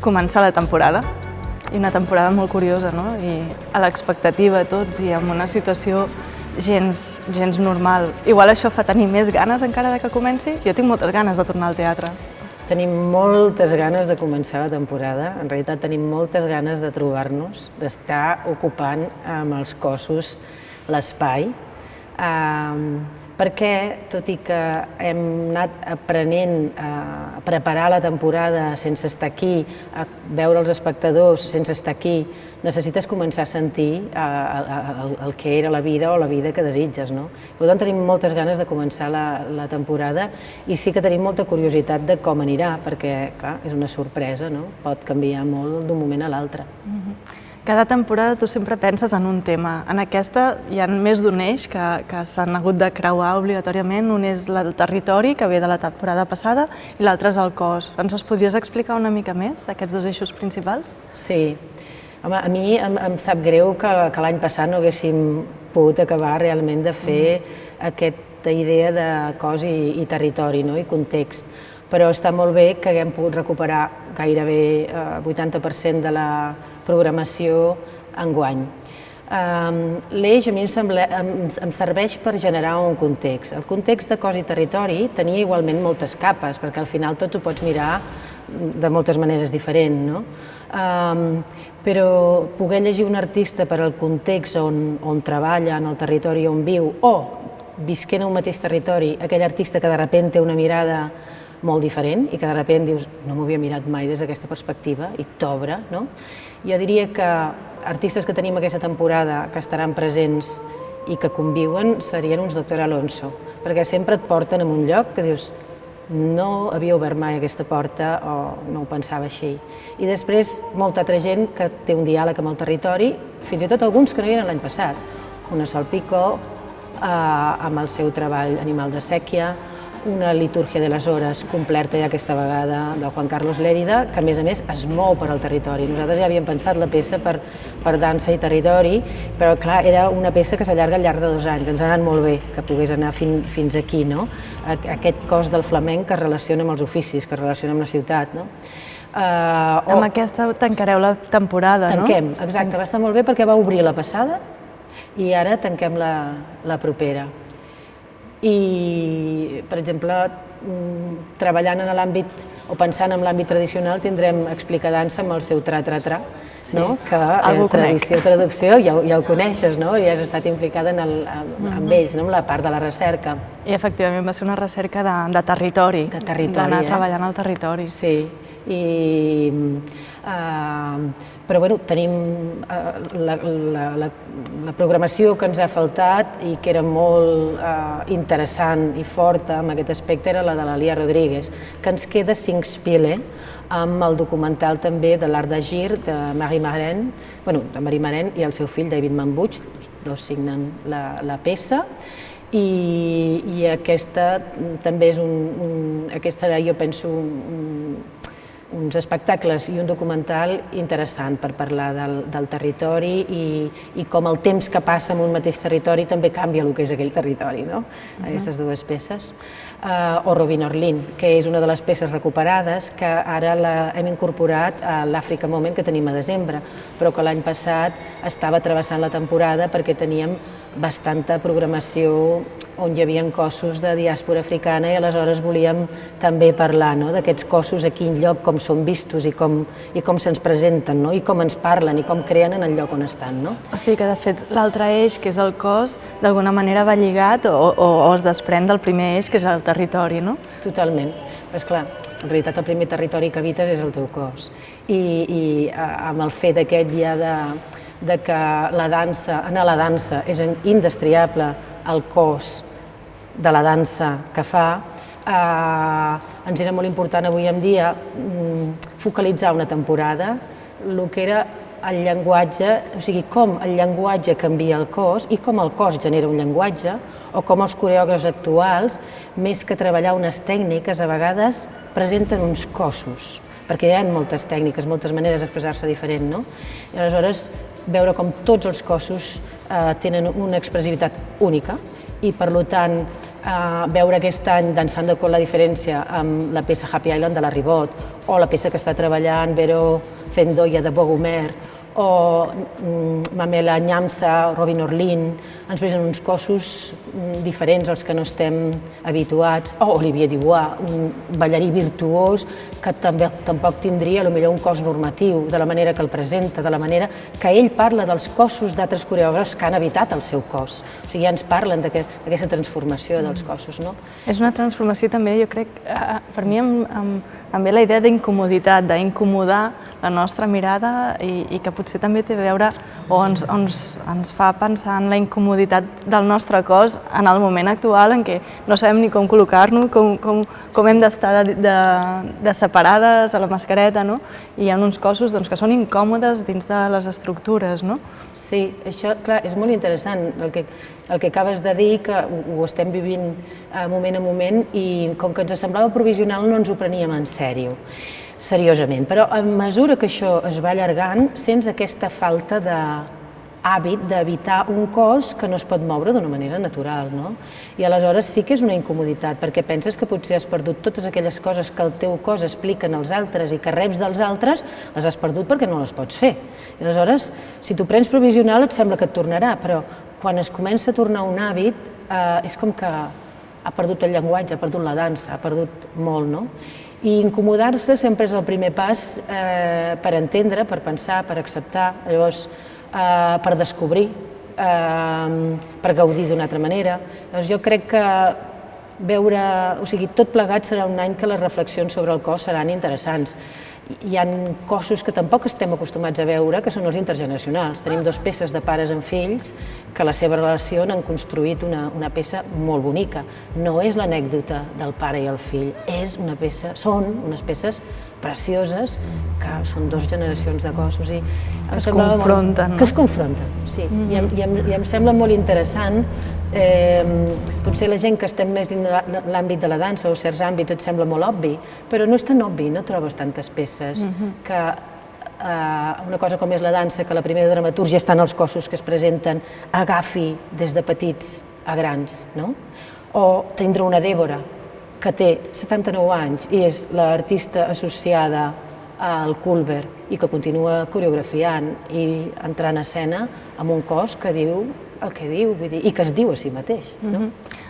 començar la temporada, i una temporada molt curiosa, no? I a l'expectativa tots i amb una situació gens normal. Igual això fa tenir més ganes encara de que comenci? Jo tinc moltes ganes de tornar al teatre. Tenim moltes ganes de començar la temporada. En realitat tenim moltes ganes de trobar-nos, d'estar ocupant amb els cossos l'espai. Perquè, tot i que hem anat aprenent a preparar la temporada sense estar aquí, a veure els espectadors sense estar aquí, necessites començar a sentir el que era la vida o la vida que desitges, no? Per tant, tenim moltes ganes de començar la temporada i sí que tenim molta curiositat de com anirà, perquè, clar, és una sorpresa, no? Pot canviar molt d'un moment a l'altre. Cada temporada tu sempre penses en un tema. En aquesta hi ha més d'un eix que s'han hagut de creuar obligatòriament. Un és el territori, que ve de la temporada passada, i l'altre és el cos. Ens podries explicar una mica més aquests dos eixos principals? Sí. Home, a mi em sap greu que l'any passat no haguéssim pogut acabar realment de fer aquesta idea de cos i territori, no? I context. Però està molt bé que haguem pogut recuperar gairebé 80% de la programació enguany. L'eix a mi em serveix per generar un context. El context de cos i territori tenia igualment moltes capes, perquè al final tot ho pots mirar de moltes maneres diferents, no? Però poder llegir un artista per al context on treballa, en el territori on viu, o visquent a un mateix territori, aquell artista que de sobte té una mirada molt diferent i que de sobte dius no m'ho havia mirat mai des d'aquesta perspectiva i t'obre, no? Jo diria que artistes que tenim aquesta temporada que estaran presents i que conviuen serien uns Doctor Alonso, perquè sempre et porten a un lloc que dius no havia obert mai aquesta porta o no ho pensava així. I després molta altra gent que té un diàleg amb el territori, fins i tot alguns que no hi eren l'any passat. Una Sol Pico, amb el seu treball Animal de sèquia, una litúrgia de les hores completa ja aquesta vegada de Juan Carlos Lérida, que a més es mou per al territori. Nosaltres ja havíem pensat la peça per dansa i territori, però clar, era una peça que s'allarga al llarg de 2 anys. Ens ha anat molt bé que pogués anar fins aquí, no? Aquest cos del flamenc que es relaciona amb els oficis, que es relaciona amb la ciutat, no? Amb aquesta tancareu la temporada, no? Tanquem, exacte, va estar molt bé perquè va obrir la passada i ara tanquem la propera. I, per exemple, treballant en l'àmbit o pensant en l'àmbit tradicional tindrem Explica Dansa amb el seu Tra-Tra-Tra, que tradició, traducció, ja ho coneixes, no? I has estat implicada amb ells, amb la part de la recerca. I efectivament va ser una recerca de territori, d'anar treballant al territori. Sí, però bueno, tenim la programació que ens ha faltat i que era molt interessant i forta en aquest aspecte era la de la Lia Rodríguez, que ens queda Singspiele amb el documental també de l'Art d'Agir de Marie Marin i el seu fill David Mambuch, dos signen la peça. I aquesta també és aquesta serà, jo penso, uns espectacles i un documental interessant per parlar del territori i com el temps que passa en un mateix territori també canvia el que és aquell territori, no? Aquestes dues peces. O Robin Orlin, que és una de les peces recuperades que ara hem incorporat a l'Africa Moment que tenim a desembre, però que l'any passat estava travessant la temporada perquè teníem bastanta programació on hi havia cossos de diàspora africana i aleshores volíem també parlar d'aquests cossos a quin lloc, com són vistos i com se'ns presenten, i com ens parlen i com creen en el lloc on estan. O sigui que, de fet, l'altre eix, que és el cos, d'alguna manera va lligat o es desprèn del primer eix, que és el territori, no? Totalment. Però, esclar, en realitat el primer territori que habites és el teu cos. I amb el fet aquest ja de que anar a la dansa és indestriable el cos de la dansa que fa, ens era molt important avui en dia focalitzar una temporada el que era el llenguatge, o sigui, com el llenguatge canvia el cos i com el cos genera un llenguatge, o com els coreògrafs actuals, més que treballar unes tècniques, a vegades presenten uns cossos, perquè hi ha moltes tècniques, moltes maneres d'expressar-se diferent, no? I aleshores veure com tots els cossos tenen una expressivitat única i, per tant, veure aquest any Dansant de con la diferència amb la peça Happy Island de la Ribot o la peça que està treballant Vero Zendoya de Bogumer, o Mamela Nyamsa, Robin Orlin, ens presen uns cossos diferents als que no estem habituats, o Olivier Dubois, un ballarí virtuós que tampoc tindria potser un cos normatiu, de la manera que el presenta, de la manera que ell parla dels cossos d'altres coreògrafs que han habitat el seu cos. O sigui, ja ens parlen d'aquesta transformació dels cossos, no? És una transformació també, jo crec, per mi em ve la idea d'incomoditat, d'incomodar la nostra mirada i que potser també té a veure o ens fa pensar en la incomoditat del nostre cos en el moment actual en què no sabem ni com col·locar-nos, com hem d'estar de separades a la mascareta, no? I hi ha uns cossos que són incòmodes dins de les estructures, no? Sí, això, clar, és molt interessant el que acabes de dir, que ho estem vivint moment a moment i com que ens semblava provisional no ens ho preníem en sèrio, seriosament. Però a mesura que això es va allargant, sents aquesta falta d'hàbit d'evitar un cos que no es pot moure d'una manera natural, no? I aleshores sí que és una incomoditat, perquè penses que potser has perdut totes aquelles coses que el teu cos expliquen als altres i que reps dels altres, les has perdut perquè no les pots fer. I aleshores, si t'ho prens provisional et sembla que et tornarà, però quan es comença a tornar un hàbit és com que ha perdut el llenguatge, ha perdut la dansa, ha perdut molt, no? I incomodar-se sempre és el primer pas per entendre, per pensar, per acceptar, llavors per descobrir, per gaudir d'una altra manera. Llavors jo crec que veure, o sigui, tot plegat serà un any que les reflexions sobre el cos seran interessants. Hi ha cossos que tampoc estem acostumats a veure, que són els intergeneracionals. Tenim dues peces de pares amb fills que la seva relació n'han construït una peça molt bonica. No és l'anècdota del pare i el fill, són unes peces precioses que són dues generacions de cossos i que es confronten. Que es confronten, sí. I em sembla molt interessant. Potser la gent que estem més dins l'àmbit de la dansa o certs àmbits et sembla molt obvi, però no és tan obvi, no trobes tantes peces que una cosa com és la dansa, que la primera dramatúrgia està en els cossos que es presenten, agafi des de petits a grans, no? O tindre una Débora que té 79 anys i és l'artista associada al Kohlberg i que continua coreografiant i entrant a escena amb un cos que diu el que diu, vull dir, i que es diu a si mateix. No?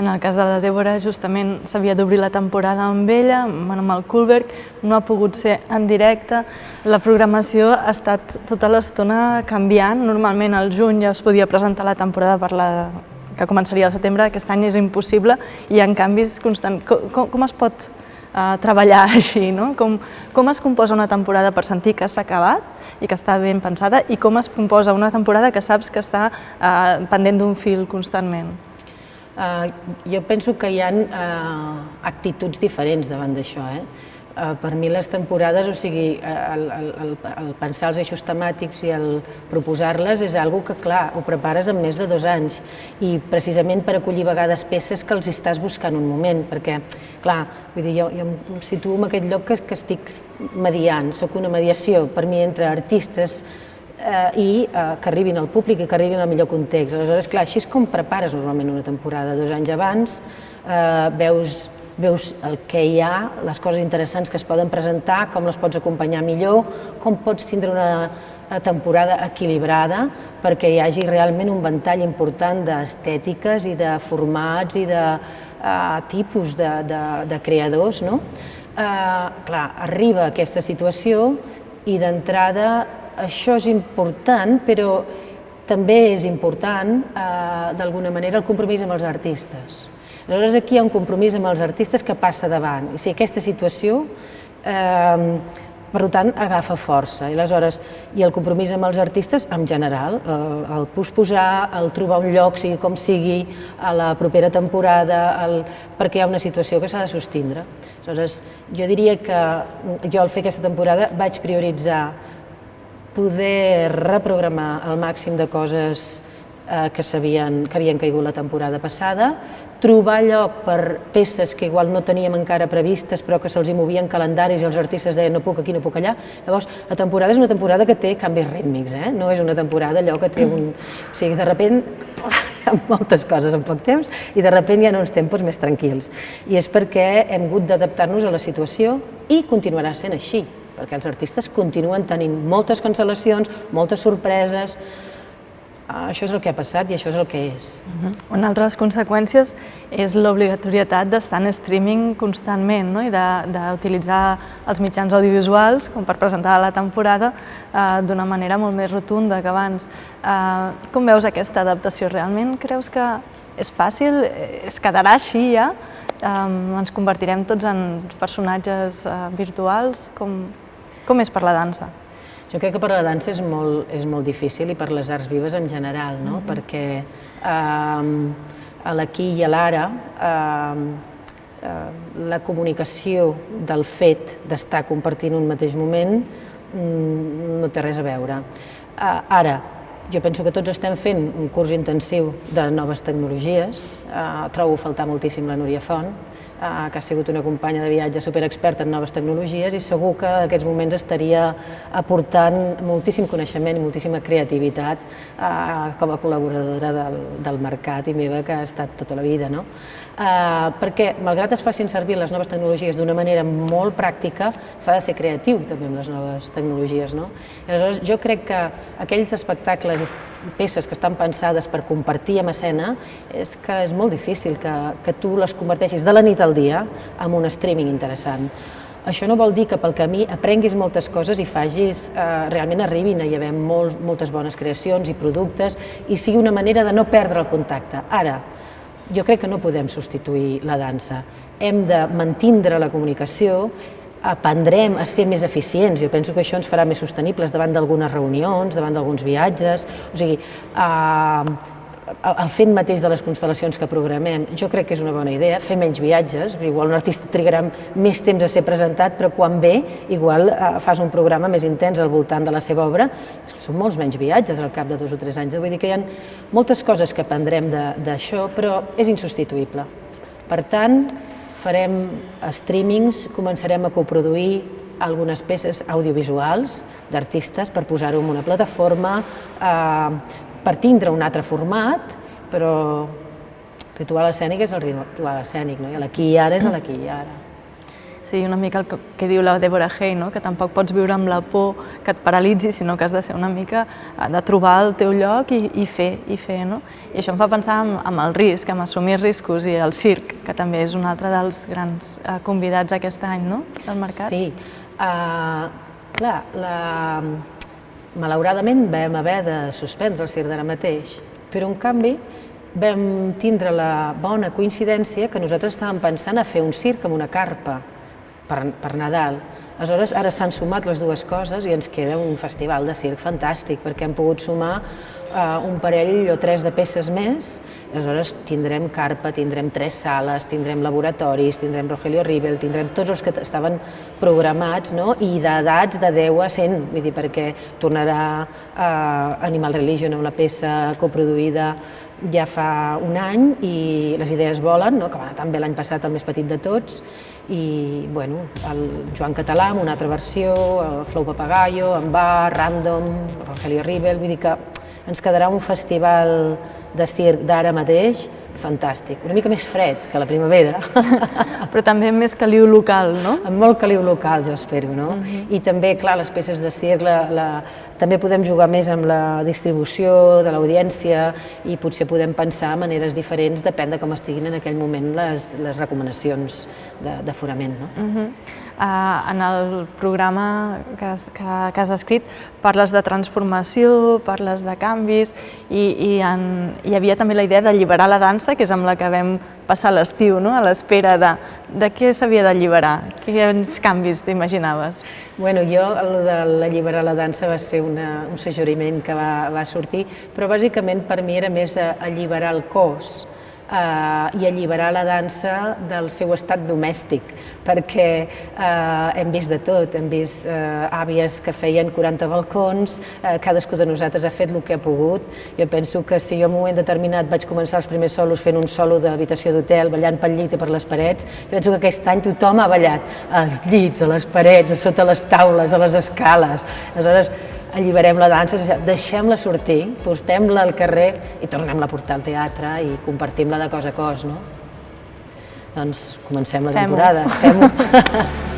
En el cas de la Débora, justament s'havia d'obrir la temporada amb ella, amb el Kohlberg, no ha pogut ser en directe. La programació ha estat tota l'estona canviant. Normalment al juny ja es podia presentar la temporada que començaria al setembre, aquest any és impossible, i hi ha canvis constants. Com es pot treballar així, no? Com es composa una temporada per sentir que s'ha acabat i que està ben pensada, i com es composa una temporada que saps que està pendent d'un fil constantment? Jo penso que hi ha actituds diferents davant d'això. Per mi les temporades, o sigui, el pensar els eixos temàtics i el proposar-les és algo que, clar, ho prepares en més de 2 anys i precisament per acollir a vegades peces que els estàs buscant un moment, perquè, clar, vull dir, jo em situo en aquest lloc que estic mediant, soc una mediació per mi entre artistes i que arribin al públic i que arribin al millor context. Aleshores, clar, així és com prepares normalment una temporada. 2 anys abans veus el que hi ha, les coses interessants que es poden presentar, com les pots acompanyar millor, com pots tindre una temporada equilibrada perquè hi hagi realment un ventall important d'estètiques i de formats i de tipus de creadors, no? Clar, arriba aquesta situació i d'entrada això és important, però també és important, d'alguna manera, el compromís amb els artistes. Aleshores, aquí hi ha un compromís amb els artistes que passa davant. I aquesta situació, per tant, agafa força. I el compromís amb els artistes, en general, el posposar, el trobar un lloc, sigui com sigui, a la propera temporada, perquè hi ha una situació que s'ha de sostindre. Aleshores, jo diria que jo, al fer aquesta temporada, vaig prioritzar poder reprogramar el màxim de coses que havien caigut la temporada passada, trobar lloc per peces que igual no teníem encara previstes però que se'ls hi movien calendaris i els artistes deien no puc aquí, no puc allà. Llavors, la temporada és una temporada que té canvis rítmics, no és una temporada allò que té un... O sigui, de sobte moltes coses en poc temps i de sobte hi ha uns tempos més tranquils. I és perquè hem hagut d'adaptar-nos a la situació i continuarà sent així, perquè els artistes continuen tenint moltes cancel·lacions, moltes sorpreses. Això és el que ha passat i això és el que és. Una altra de les conseqüències és l'obligatorietat d'estar en streaming constantment, no? I d'utilitzar els mitjans audiovisuals com per presentar la temporada d'una manera molt més rotunda que abans. Com veus aquesta adaptació? Realment creus que és fàcil? Es quedarà així ja? Ens convertirem tots en personatges virtuals? Com és per la dansa? Jo crec que per la dansa és molt difícil i per les arts vives en general, no? Perquè a l'aquí i a l'ara la comunicació del fet d'estar compartint un mateix moment no té res a veure. Ara, jo penso que tots estem fent un curs intensiu de noves tecnologies. Trobo a faltar moltíssim la Núria Font, que ha sigut una companya de viatge superexperta en noves tecnologies i segur que en aquests moments estaria aportant moltíssim coneixement i moltíssima creativitat com a col·laboradora del mercat i meva, que ha estat tota la vida, no? Perquè, malgrat es facin servir les noves tecnologies d'una manera molt pràctica, s'ha de ser creatiu també amb les noves tecnologies, no? Aleshores, jo crec que aquells espectacles i peces que estan pensades per compartir en escena és que és molt difícil que tu les converteixis de la nit al dia en un streaming interessant. Això no vol dir que pel camí aprenguis moltes coses i realment arribin a hi haver moltes bones creacions i productes i sigui una manera de no perdre el contacte. Ara, jo crec que no podem substituir la dansa. Hem de mantindre la comunicació, aprendrem a ser més eficients. Jo penso que això ens farà més sostenibles davant d'algunes reunions, davant d'alguns viatges. O sigui, el fet mateix de les constel·lacions que programem, jo crec que és una bona idea, fer menys viatges. Igual un artista trigarà més temps a ser presentat, però quan ve, igual fas un programa més intens al voltant de la seva obra. Són molts menys viatges al cap de 2 o 3 anys. Vull dir que hi ha moltes coses que aprendrem d'això, però és insubstituïble. Per tant, farem streamings, començarem a coproduir algunes peces audiovisuals d'artistes per posar-ho en una plataforma, per tindre un altre format, però el ritual escènic és el ritual escènic, no? I l'aquí i ara és l'aquí i ara. Sí, una mica el que diu la Deborah Hay, no? Que tampoc pots viure amb la por que et paralitzi, sinó que has de ser una mica de trobar el teu lloc i fer, no? I això em fa pensar en el risc, en assumir riscos, i el circ, que també és un altre dels grans convidats aquest any, no?, del mercat. Sí, clar, malauradament vam haver de suspendre el circ d'ara mateix, però en canvi vam tindre la bona coincidència que nosaltres estàvem pensant a fer un circ amb una carpa per Nadal. Aleshores, ara s'han sumat les dues coses i ens queda un festival de circ fantàstic, perquè hem pogut sumar un parell o 3 de peces més. Aleshores, tindrem carpa, tindrem 3 sales, tindrem laboratoris, tindrem Rogelio Rivel, tindrem tots els que estaven programats, no? I d'edats de 10 a 100, vull dir, perquè tornarà Animal Religion amb la peça coproduïda ja fa un any i les idees volen, no? Que va anar tan bé l'any passat, el més petit de tots, i bueno, el Joan Català amb una altra versió, el Flow Papagayo, en Bar, Random, Rogelio Rivel, vull dir que ens quedarà un festival de circ d'ara mateix fantàstic, una mica més fred que la primavera. Però també amb més caliu local, no? Amb molt caliu local, jo espero, no? I també, clar, les peces de circ, també podem jugar més amb la distribució de l'audiència i potser podem pensar maneres diferents, depèn de com estiguin en aquell moment les recomanacions d'aforament, no? En el programa que has escrit parles de transformació, parles de canvis i hi havia també la idea d'alliberar la dansa, que és amb la que vam passar l'estiu, no? A l'espera de què s'havia d'alliberar, quins canvis t'imaginaves? Bueno, jo, el d'alliberar la dansa va ser un suggeriment que va sortir, però bàsicament per mi era més alliberar el cos i alliberar la dansa del seu estat domèstic, perquè hem vist de tot, hem vist àvies que feien 40 balcons, cadascú de nosaltres ha fet el que ha pogut. Jo penso que si jo en un moment determinat vaig començar els primers solos fent un solo d'habitació d'hotel, ballant pel llit i per les parets, jo penso que aquest any tothom ha ballat als llits, a les parets, a sota les taules, a les escales. Aleshores, alliberem la dansa, deixem-la sortir, portem-la al carrer i tornem-la a portar al teatre i compartim-la de cos a cos, no? Doncs comencem la temporada, fem-ho.